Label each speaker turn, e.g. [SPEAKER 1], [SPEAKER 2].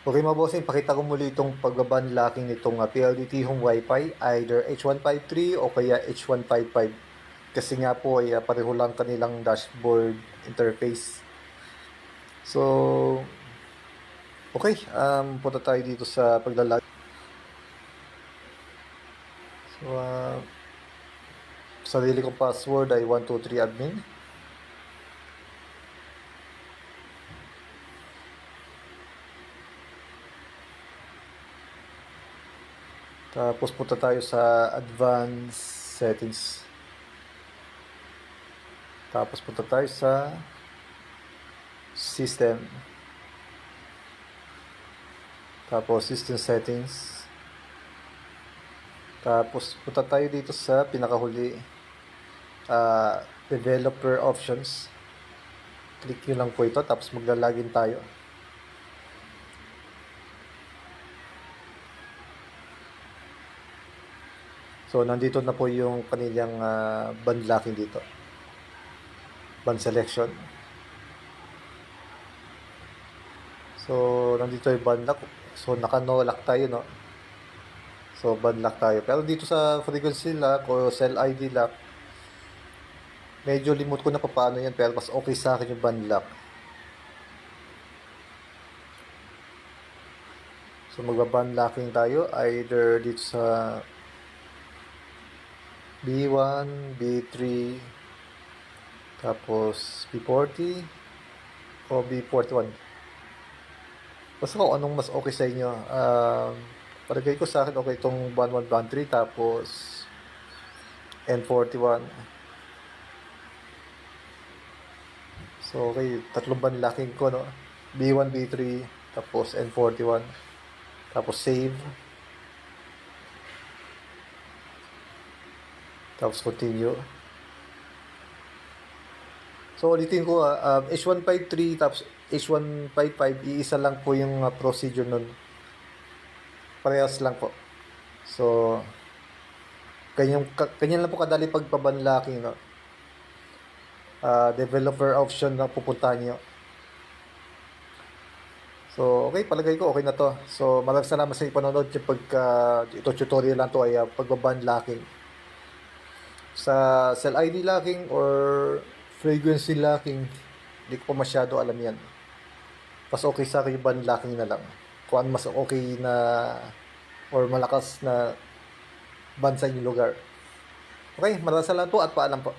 [SPEAKER 1] Okay mga bossing, pakita ko muli itong pagbabanlocking nitong PLDT Home Wi-Fi, either H153 o kaya H155. Kasi nga po ay pareho lang kanilang dashboard interface. So, okay, punta tayo dito sa paglalagay. So, sarili kong password ay 123 admin. Tapos punta tayo sa advanced settings. Tapos punta tayo sa system. Tapos system settings. Tapos punta tayo dito sa pinakahuli, developer options. Click nyo lang po ito, tapos maglalagin tayo. So, nandito na po yung kanilang band locking dito. Band selection. So, nandito yung band lock. So, naka-no lock tayo, no? So, band lock tayo. Pero dito sa frequency lock o cell ID lock, medyo limot ko na pa paano yan. Pero mas okay sa akin yung band lock. So, magba-band locking tayo. Either dito sa B1, B3, tapos B40 o B41. Basta kung anong mas okay sa inyo. Palagay ko sa akin okay itong band 1, band 3, tapos N41. So okay, tatlong band locking ko, no? B1, B3, tapos N41. Tapos save. Tapos continue. So ulitin ko, H153 tapos H155, iisa lang po yung procedure nun. Parehas lang po. So, ganyan lang po kadali pagpabanlocking, no? Developer option na pupuntahan nyo. So, okay, palagay ko okay na to. So, maraming salamat sa ipanonood. Ito tutorial lang to ay pagbabanlocking. Sa cell ID locking or frequency locking, hindi ko pa masyado alam yan. Mas okay sa akin yung band locking na lang. Kung ano mas okay na or malakas na band sa inyong lugar. Okay, maraming salamat po at paalam po.